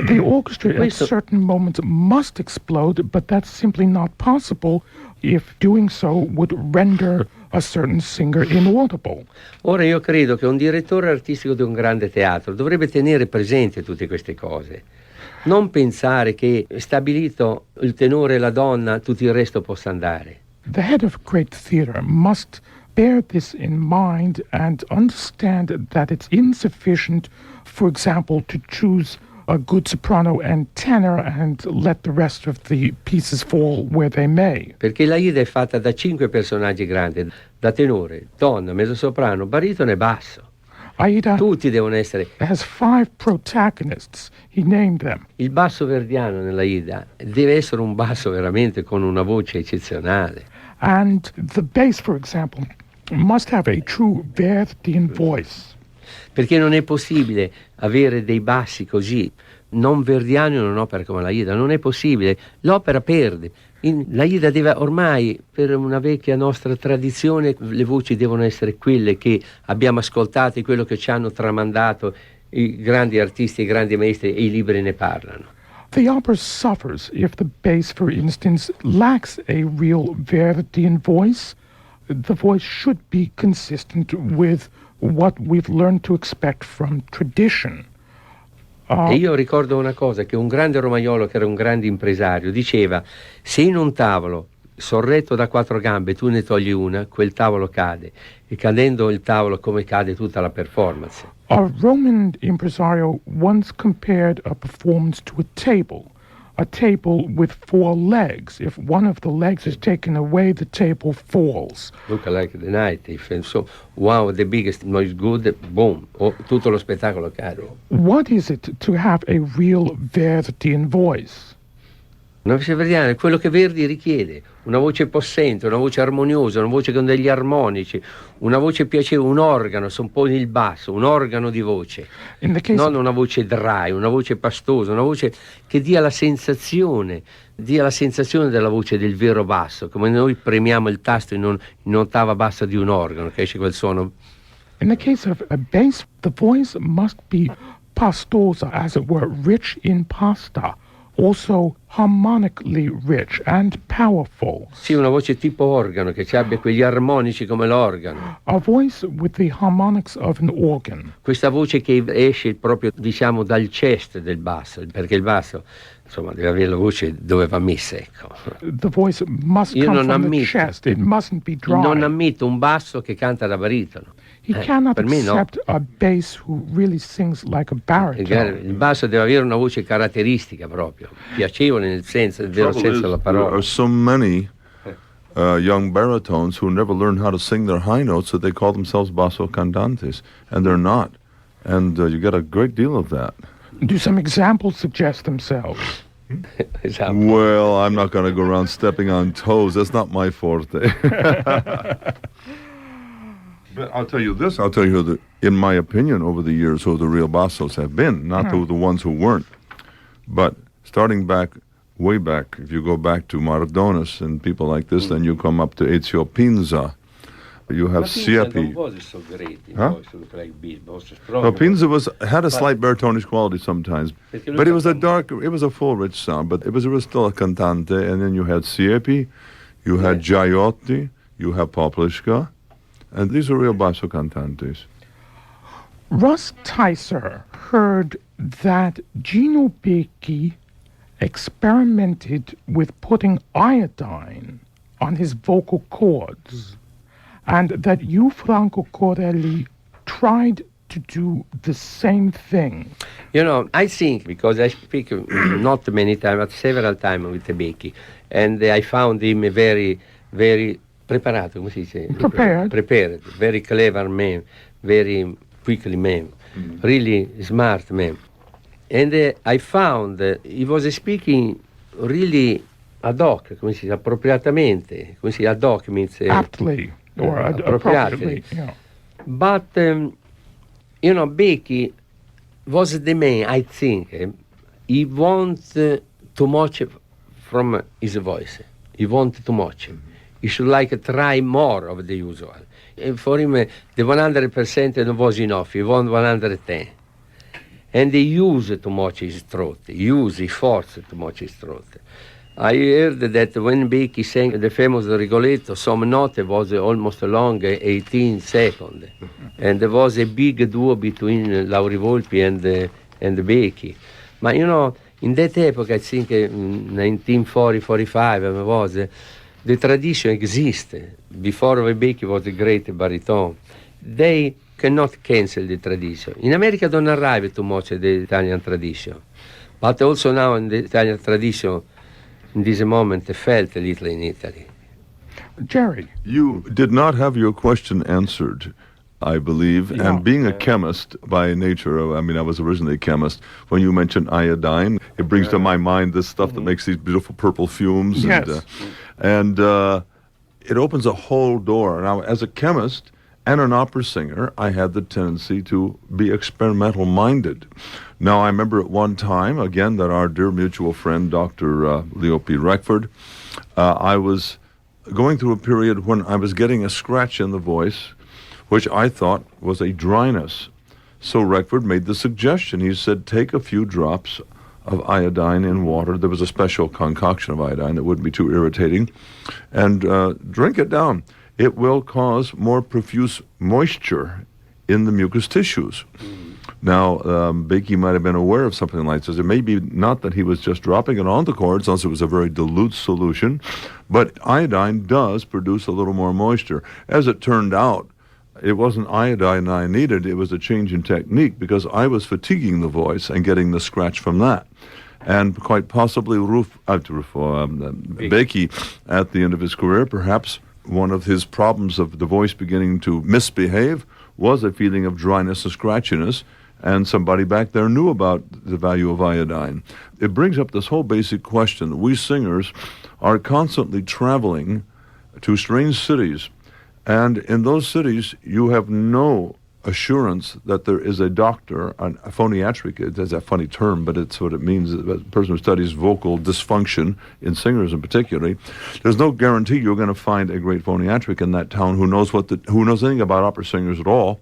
The orchestra at Questo- certain moments must explode, but that's simply not possible if doing so would render a certain singer inaudible. Ora io credo che un direttore artistico di un grande teatro dovrebbe tenere presente tutte queste cose. Non pensare che stabilito il tenore e la donna tutto il resto possa andare. The head of great theater must bear this in mind and understand that it's insufficient, for example, to choose a good soprano and tenor and let the rest of the pieces fall where they may. Perché l'Aida è fatta da 5 personaggi grandi, da tenore, donna, mezzosoprano, baritono e basso. Aida Tutti devono essere. has 5 protagonists. He named them. Il basso verdiano nella Ida deve essere un basso veramente con una voce eccezionale. And the bass, for example, must have a true Verdian voice. Perché non è possibile avere dei bassi così. Non verdiani in un'opera come la Ida, non è possibile. L'opera perde. La Ida deve ormai, per una vecchia nostra tradizione, le voci devono essere quelle che abbiamo ascoltato e quello che ci hanno tramandato i grandi artisti, i grandi maestri, e i libri ne parlano. The opera suffers if the bass, for instance, lacks a real Verdian voice. The voice should be consistent with what we've learned to expect from tradition. E io ricordo una cosa, che un grande romagnolo, che era un grande impresario, diceva: se in un tavolo sorretto da 4 gambe tu ne togli una, quel tavolo cade, e cadendo il tavolo come cade tutta la performance. A Roman impresario once compared a performance to a table with 4 legs. If one of the legs is taken away, the table falls. Look like the night, if so, wow, the biggest noise good, boom, tutto lo spettacolo cade. What is it to have a real Verdian voice? Una voce verdiana è quello che Verdi richiede: una voce possente, una voce armoniosa, una voce con degli armonici, una voce piacevole, un organo, se un po' il basso, un organo di voce, non una voce dry, una voce pastosa, una voce che dia la sensazione della voce del vero basso, come noi premiamo il tasto in ottava bassa di un organo, che esce quel suono. In the case of a bass, the voice must be pastosa, as it were, rich in pasta. Also harmonically rich and powerful. Sì, una voce tipo organo, che ci abbia quegli armonici come l'organo. A voice with the harmonics of an organ. Questa voce che esce proprio, diciamo, dal chest del basso, perché il basso, insomma, deve avere la voce dove va messa, ecco. The voice must come from the chest. It mustn't be dry. Non ammetto un basso che canta da baritono. He cannot per me accept a bass who really sings like a baritone. Il basso deve avere una voce caratteristica proprio, piacevole nel vero senso della parola. There are so many young baritones who never learn how to sing their high notes, so they call themselves basso cantantes, and they're not. And you get a great deal of that. Do some examples suggest themselves? Well, I'm not going to go around stepping on toes. That's not my forte. But I'll tell you this, that in my opinion, over the years, who the real bassos have been, not the ones who weren't. But starting way back, if you go back to Mardones and people like this, then you come up to Ezio Pinza. You have Siepi. Pinza had a slight baritonish quality sometimes, but it was a full, rich sound, but it was still a cantante. And then you had Siepi, you had Gioiotti, you have Popliška. And these are real basso cantantes. Russ Teiser heard that Gino Becchi experimented with putting iodine on his vocal cords, and that you, Franco Corelli, tried to do the same thing. You know, I think, because I speak not many times, but several times with Becchi, and I found him a very, very preparato, come si dice? Prepared, very clever man, very quickly man, really smart man. And I found he was speaking really ad hoc, come si dice, appropriatamente, come si dice, ad hoc means aptly or appropriately. Yeah. But you know, Becchi was the man. I think he wanted too much from his voice. He wanted too much. He should try more of the usual. And for him, the 100% was enough. He wanted 110. And he used too much his throat. He forced too much his throat. I heard that when Becchi sang the famous Rigoletto, some note was almost long, 18 seconds. And there was a big duo between Lauri Volpi and Becchi. But you know, in that epoch, I think 1940-45 was... the tradition exists. Before Becchi was a great baritone. They cannot cancel the tradition. In America don't arrive too much the Italian tradition. But also now in the Italian tradition, in this moment, felt a little in Italy. Jerry. You did not have your question answered I believe. Yeah. And being a chemist by nature, I mean, I was originally a chemist. When you mention iodine, it brings to my mind this stuff that makes these beautiful purple fumes. Yes. And it opens a whole door. Now, as a chemist and an opera singer, I had the tendency to be experimental-minded. Now, I remember at one time, again, that our dear mutual friend, Dr. Leo P. Reckford, I was going through a period when I was getting a scratch in the voice, which I thought was a dryness. So Reckford made the suggestion. He said, take a few drops of iodine in water. There was a special concoction of iodine that wouldn't be too irritating, and drink it down. It will cause more profuse moisture in the mucous tissues. Now, Bakey might have been aware of something like this. It may be not that he was just dropping it on the cords, unless it was a very dilute solution, but iodine does produce a little more moisture. As it turned out, it wasn't iodine I needed, it was a change in technique, because I was fatiguing the voice and getting the scratch from that. And quite possibly Bakey, at the end of his career, perhaps one of his problems of the voice beginning to misbehave was a feeling of dryness and scratchiness, and somebody back there knew about the value of iodine. It brings up this whole basic question. We singers are constantly traveling to strange cities, and in those cities you have no assurance that there is a doctor, a phoniatric, it's a funny term, but it's what it means, a person who studies vocal dysfunction in singers in particular. There's no guarantee you're going to find a great phoniatric in that town who knows anything about opera singers at all.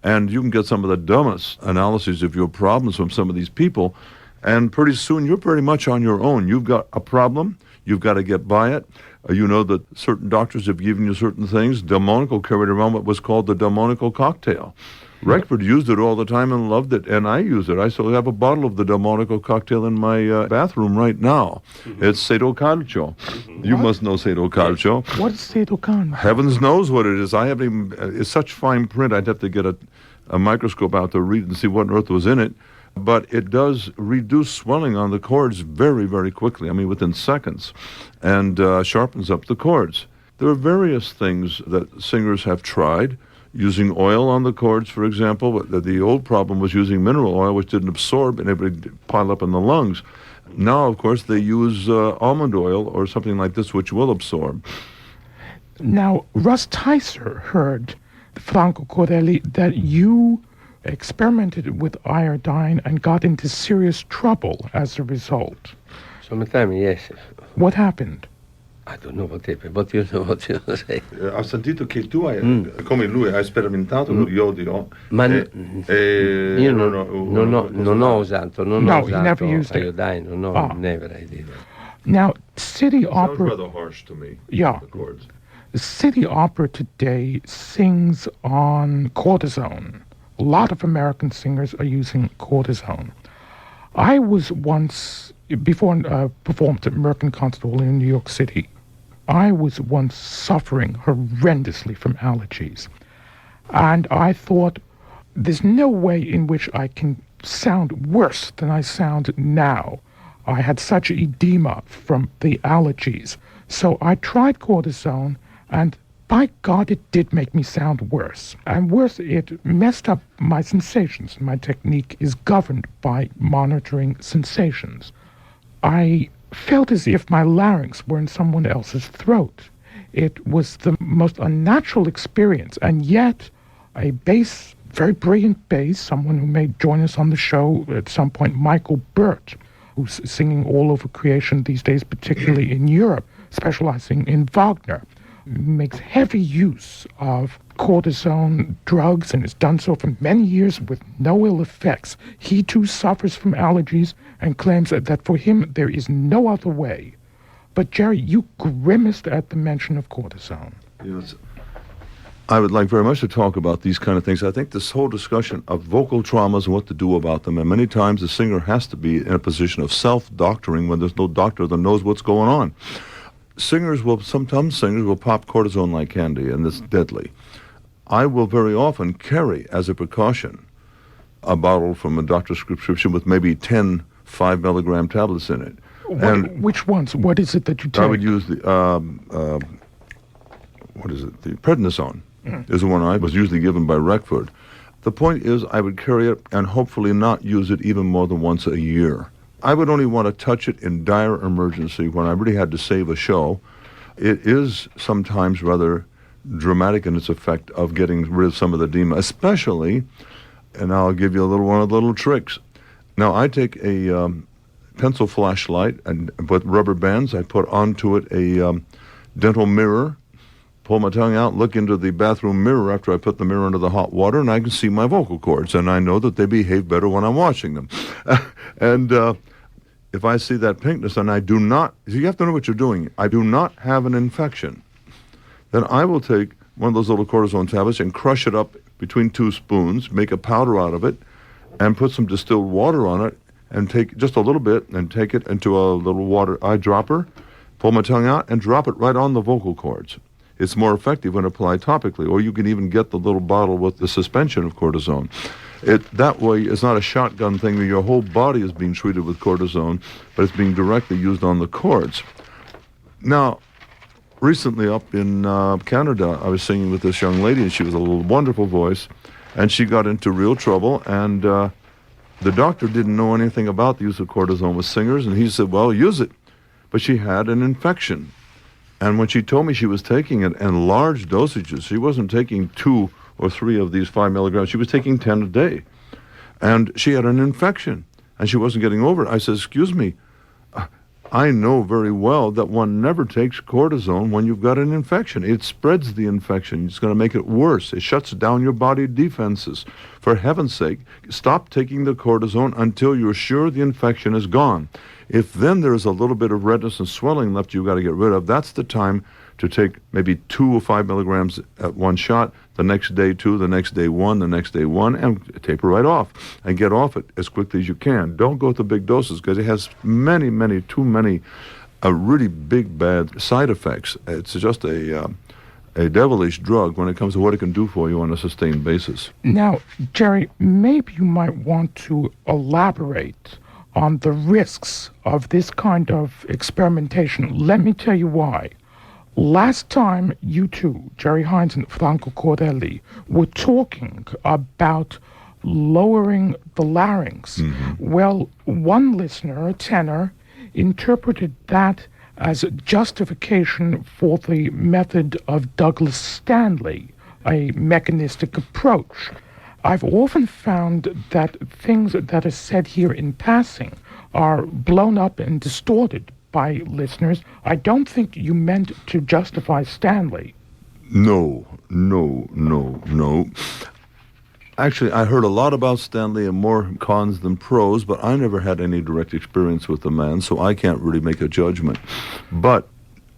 And you can get some of the dumbest analyses of your problems from some of these people, and pretty soon you're pretty much on your own. You've got a problem, you've got to get by it. You know that certain doctors have given you certain things. Delmonico carried around what was called the Delmonico cocktail. Reckford used it all the time and loved it, and I use it. I still have a bottle of the Delmonico cocktail in my bathroom right now. It's Sedo Calcio. You must know Sedo Calcio. What is Sedo Calcio? Heavens knows what it is. I haven't even, it's such fine print, I'd have to get a microscope out to read and see what on earth was in it. But it does reduce swelling on the cords very, very quickly. I mean, within seconds, and sharpens up the cords. There are various things that singers have tried, using oil on the cords, for example. The old problem was using mineral oil, which didn't absorb, and it would pile up in the lungs. Now, of course, they use almond oil or something like this, which will absorb. Now, Russ Tyser heard, Franco Corelli, that you experimented with iodine and got into serious trouble as a result. Sometimes, yes. What happened? I don't know what happened, but you know what you say. Ho sentito che tu hai, come lui, hai sperimentato lo iodio. Ma io non ho usato, he never used it. iodine, never I did. Now, City Sounds Opera... rather harsh to me. Yeah. The chords. City Opera today sings on cortisone. A lot of American singers are using cortisone. I was once, before I performed at Merkin Concert Hall in New York City, I was once suffering horrendously from allergies. And I thought, there's no way in which I can sound worse than I sound now. I had such edema from the allergies. So I tried cortisone, and by God, it did make me sound worse. And worse, it messed up my sensations. My technique is governed by monitoring sensations. I felt as if my larynx were in someone else's throat. It was the most unnatural experience, and yet a bass, very brilliant bass, someone who may join us on the show at some point, Michael Burt, who's singing all over creation these days, particularly in Europe, specializing in Wagner, makes heavy use of cortisone drugs and has done so for many years with no ill effects. He too suffers from allergies and claims that for him there is no other way. But Jerry, you grimaced at the mention of cortisone. Yes. I would like very much to talk about these kind of things. I think this whole discussion of vocal traumas and what to do about them, and many times the singer has to be in a position of self-doctoring when there's no doctor that knows what's going on. Sometimes singers will pop cortisone like candy, and it's deadly. I will very often carry, as a precaution, a bottle from a doctor's prescription with maybe 10 5-milligram tablets in it. Which ones? What is it that you take? I would use the, the prednisone. is the one I was usually given by Reckford. The point is I would carry it and hopefully not use it even more than once a year. I would only want to touch it in dire emergency when I really had to save a show. It is sometimes rather dramatic in its effect of getting rid of some of the edema, especially, and I'll give you one of the little tricks. Now, I take a pencil flashlight and with rubber bands, I put onto it a dental mirror, pull my tongue out, look into the bathroom mirror after I put the mirror into the hot water, and I can see my vocal cords, and I know that they behave better when I'm washing them. And if I see that pinkness, and I do not, you have to know what you're doing, I do not have an infection, then I will take one of those little cortisone tablets and crush it up between 2 spoons, make a powder out of it, and put some distilled water on it, and take just a little bit and take it into a little water eyedropper, pull my tongue out, and drop it right on the vocal cords. It's more effective when applied topically, or you can even get the little bottle with the suspension of cortisone. That way, it's not a shotgun thing where your whole body is being treated with cortisone, but it's being directly used on the cords. Now, recently up in Canada, I was singing with this young lady, and she was a little wonderful voice, and she got into real trouble, and the doctor didn't know anything about the use of cortisone with singers, and he said, well, use it. But she had an infection. And when she told me she was taking it in large dosages, she wasn't taking 2 or 3 of these 5 milligrams, she was taking 10 a day. And she had an infection, and she wasn't getting over it. I said, excuse me, I know very well that one never takes cortisone when you've got an infection. It spreads the infection. It's going to make it worse. It shuts down your body defenses. For heaven's sake, stop taking the cortisone until you're sure the infection is gone. If then there's a little bit of redness and swelling left you've got to get rid of, that's the time to take maybe 2 or 5 milligrams at one shot, the next day 2, the next day 1, the next day 1, and taper right off and get off it as quickly as you can. Don't go to big doses because it has too many really big bad side effects. It's just a devilish drug when it comes to what it can do for you on a sustained basis. Now, Jerry, maybe you might want to elaborate on the risks of this kind of experimentation. Let me tell you why. Last time you two, Jerry Hines and Franco Corelli, were talking about lowering the larynx, well, one listener, a tenor, interpreted that as a justification for the method of Douglas Stanley, a mechanistic approach. I've often found that things that are said here in passing are blown up and distorted by listeners. I don't think you meant to justify Stanley. No. Actually, I heard a lot about Stanley and more cons than pros, but I never had any direct experience with the man, so I can't really make a judgment. But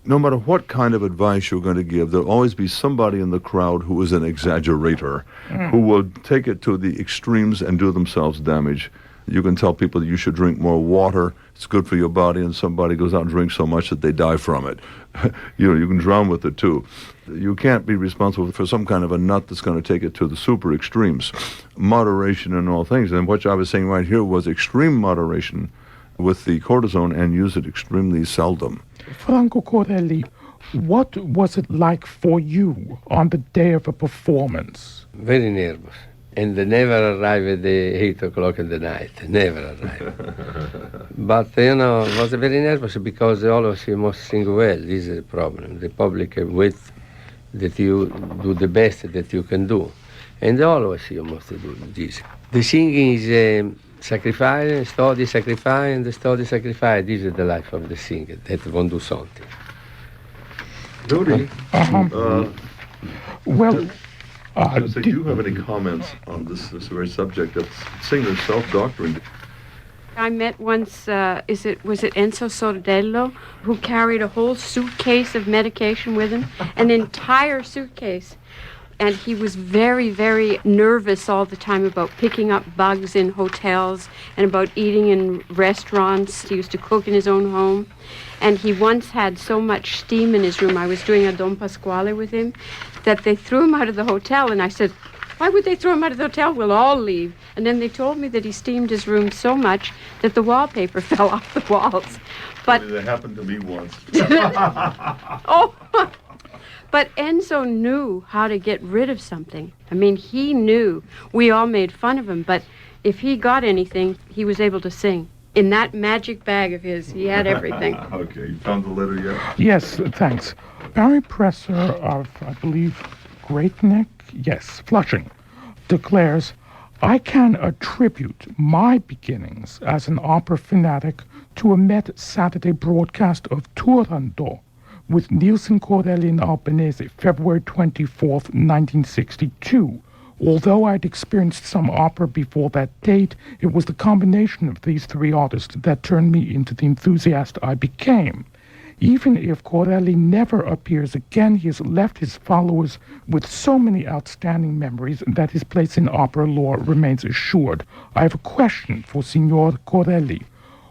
no matter what kind of advice you're going to give, there'll always be somebody in the crowd who is an exaggerator, who will take it to the extremes and do themselves damage. You can tell people that you should drink more water, it's good for your body, and somebody goes out and drinks so much that they die from it. You can drown with it too. You can't be responsible for some kind of a nut that's going to take it to the super extremes. Moderation in all things. And what I was saying right here was extreme moderation with the cortisone and use it extremely seldom. Franco Corelli, what was it like for you on the day of a performance? Very nervous. And they never arrive at the 8 o'clock in the night. Never arrive. But, it was very nervous because all of you must sing well. This is the problem. The public wait that you do the best that you can do. And all of you must do this. The singing is sacrifice, study, sacrifice, and study, sacrifice. This is the life of the singer that won't do something. Dodi, Well, do you have any comments on this very subject of singer self-doctoring? I met once, was it Enzo Sordello, who carried a whole suitcase of medication with him, an entire suitcase. And he was very, very nervous all the time about picking up bugs in hotels and about eating in restaurants. He used to cook in his own home. And he once had so much steam in his room, I was doing a Don Pasquale with him, that they threw him out of the hotel. And I said, why would they throw him out of the hotel? We'll all leave. And then they told me that he steamed his room so much that the wallpaper fell off the walls. But That happened to me once. oh, But Enzo knew how to get rid of something. I mean, he knew. We all made fun of him, but if he got anything, he was able to sing. In that magic bag of his, he had everything. Okay, you found the letter yet? Yes, thanks. Barry Presser of, I believe, Great Neck, yes, Flushing, declares, I can attribute my beginnings as an opera fanatic to a Met Saturday broadcast of Turandot with Nielsen Corelli in Albanese, February 24th, 1962. Although I'd experienced some opera before that date, it was the combination of these three artists that turned me into the enthusiast I became. Even if Corelli never appears again, he has left his followers with so many outstanding memories that his place in opera lore remains assured. I have a question for Signor Corelli.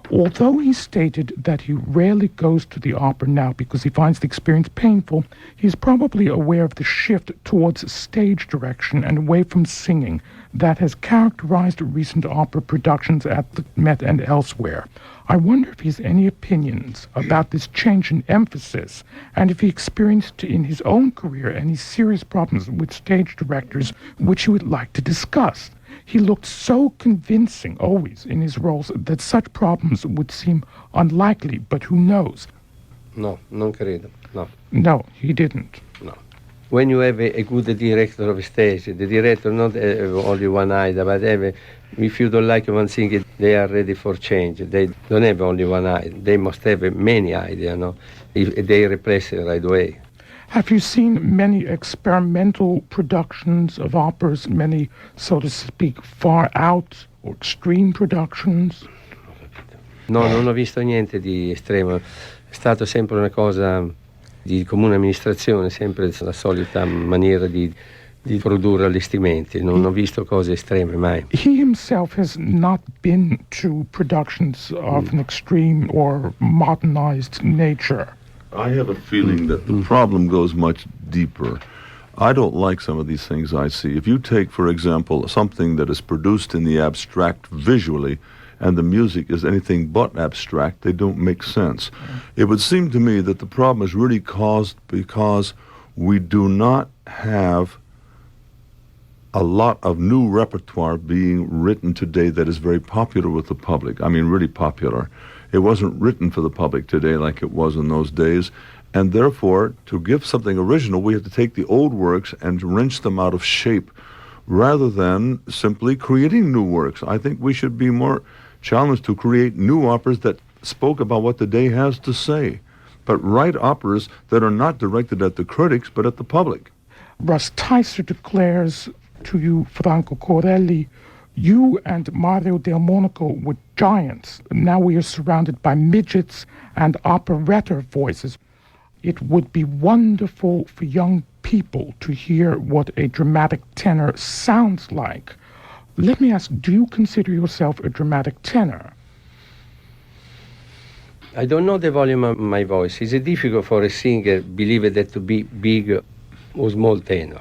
Although he stated that he rarely goes to the opera now because he finds the experience painful, he is probably aware of the shift towards stage direction and away from singing that has characterized recent opera productions at the Met and elsewhere. I wonder if he has any opinions about this change in emphasis, and if he experienced in his own career any serious problems with stage directors which he would like to discuss. He looked so convincing always in his roles that such problems would seem unlikely, but who knows? No, non credo, no. No, he didn't. No. When you have a good director of stage, the director not only one idea, but if you don't like one thing, they are ready for change. They don't have only one idea. They must have many ideas, no? If they replace it right away. Have you seen many experimental productions of operas, many, so to speak, far out or extreme productions? No, non ho visto niente di estremo. È stato sempre una cosa di comune amministrazione, sempre la solita maniera di produrre allestimenti. Non ho visto cose estreme mai. He himself has not been to productions of an extreme or modernized nature. I have a feeling that the problem goes much deeper. I don't like some of these things I see. If you take, for example, something that is produced in the abstract visually, and the music is anything but abstract, they don't make sense. It would seem to me that the problem is really caused because we do not have a lot of new repertoire being written today that is very popular with the public. I mean, really popular. It wasn't written for the public today like it was in those days, and therefore, to give something original, we have to take the old works and wrench them out of shape, rather than simply creating new works. I think we should be more challenged to create new operas that spoke about what the day has to say, but write operas that are not directed at the critics, but at the public. Russ Tyser declares to you, Franco Corelli, you and Mario Del Monaco were giants. Now we are surrounded by midgets and operetta voices. It would be wonderful for young people to hear what a dramatic tenor sounds like. Let me ask, do you consider yourself a dramatic tenor? I don't know the volume of my voice. It's difficult for a singer believe that to be big or small tenor.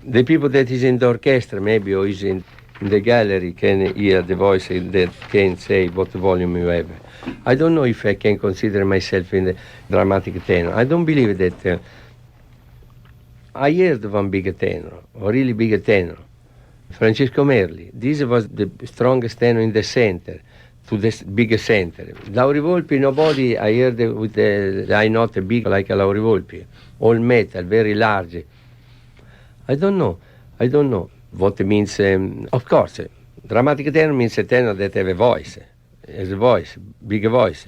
The people that is in the orchestra maybe or is in the gallery can hear the voice that can say what volume you have. I don't know if I can consider myself in the dramatic tenor. I don't believe that. I heard one big tenor, a really big tenor, Francesco Merli. This was the strongest tenor in the center, to the big center. Lauri Volpi, nobody I heard with I'm not big like a Lauri Volpi. All metal, very large. I don't know what it means. Of course, dramatic tenor means a tenor that have a voice, big voice.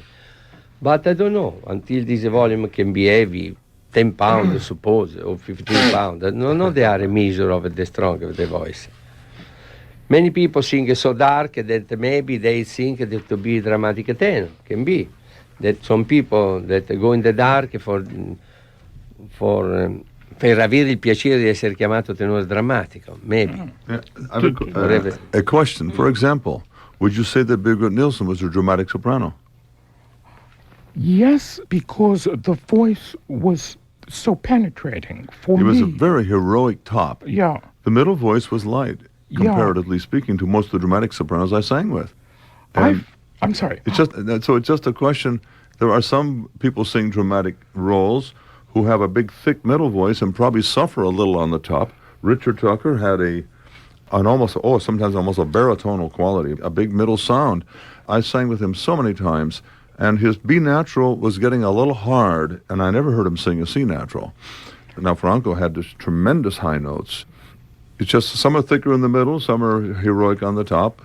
But I don't know, until this volume can be heavy, 10 pounds, suppose, or 15 pounds. No, they are a measure of the strength of the voice. Many people sing so dark that maybe they think that to be dramatic tenor, can be. That some people that go in the dark per avere il piacere di essere chiamato tenore drammatico, maybe. Yeah, I have a question. For example, would you say that Birgit Nilsson was a dramatic soprano? Yes, because the voice was so penetrating for me. It was a very heroic top. Yeah. The middle voice was light, comparatively speaking, to most of the dramatic sopranos I sang with. I'm sorry. It's just a question. There are some people sing dramatic roles who have a big, thick middle voice and probably suffer a little on the top. Richard Tucker had sometimes almost a baritonal quality, a big middle sound. I sang with him so many times, and his B natural was getting a little hard, and I never heard him sing a C natural. Now, Franco had this tremendous high notes. It's just some are thicker in the middle, some are heroic on the top.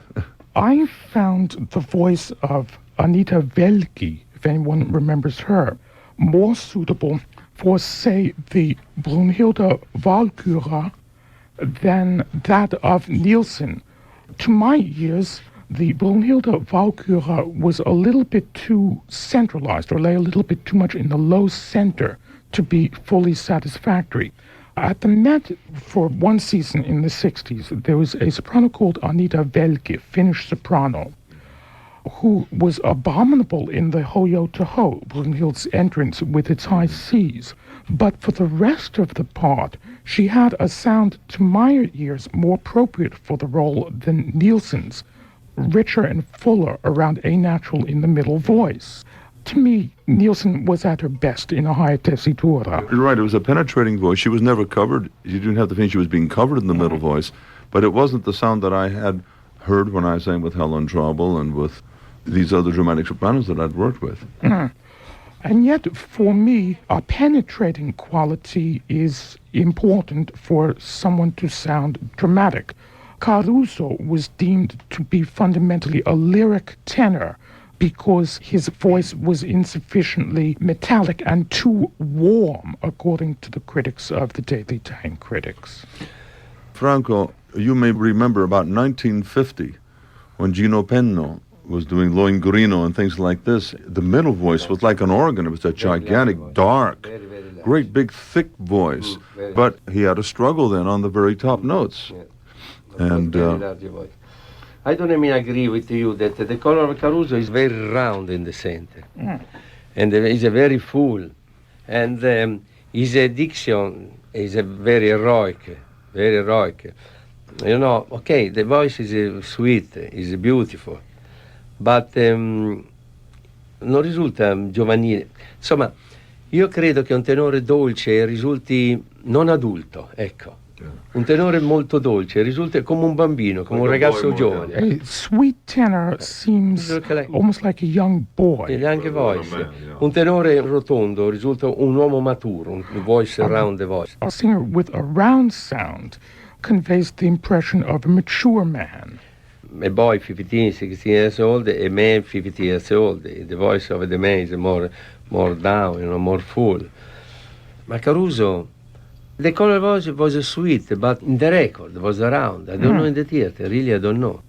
I found the voice of Anita Velki, if anyone remembers her, more suitable for, say, the Brunhilde Walküre than that of Nielsen. To my ears, the Brunhilde Walküre was a little bit too centralized, or lay a little bit too much in the low center to be fully satisfactory. At the Met, for one season in the 60s, there was a soprano called Anita Velke, Finnish soprano, who was abominable in the Ho-Yo to Ho, Brunhilde's entrance with its high Cs. But for the rest of the part, she had a sound, to my ears, more appropriate for the role than Nielsen's, richer and fuller around A natural in the middle voice. To me, Nielsen was at her best in a high tessitura. You're right, it was a penetrating voice. She was never covered. You didn't have to think she was being covered in the middle voice, but it wasn't the sound that I had heard when I sang with Helen Traubel and with these other dramatic sopranos that I'd worked with. And yet, for me, a penetrating quality is important for someone to sound dramatic. Caruso was deemed to be fundamentally a lyric tenor because his voice was insufficiently metallic and too warm, according to the critics of the Daily Time critics. Franco, you may remember about 1950, when Gino Penno was doing Lo Ingurino and things like this. The middle voice was like an organ. It was a gigantic, dark, great big, thick voice. But he had a struggle then on the very top notes. And I don't even agree with you that the color of Caruso is very round in the center. And is very full. And his diction is very heroic, very heroic. You know, okay, the voice is sweet, is beautiful, but non risulta giovanile. Insomma, io credo che un tenore dolce risulti non adulto, ecco. Un tenore molto dolce risulta come un bambino, come un ragazzo giovane. A sweet tenor seems almost like a young boy. Anche voice. Un tenore rotondo risulta un uomo maturo, un voice round the voice. A singer with a round sound conveys the impression of a mature man. A boy 15, 16 years old, a man 50 years old. The voice of the man is more down, more full. Ma Caruso, the color voice was sweet, but in the record was around. I don't know in the theater, really I don't know.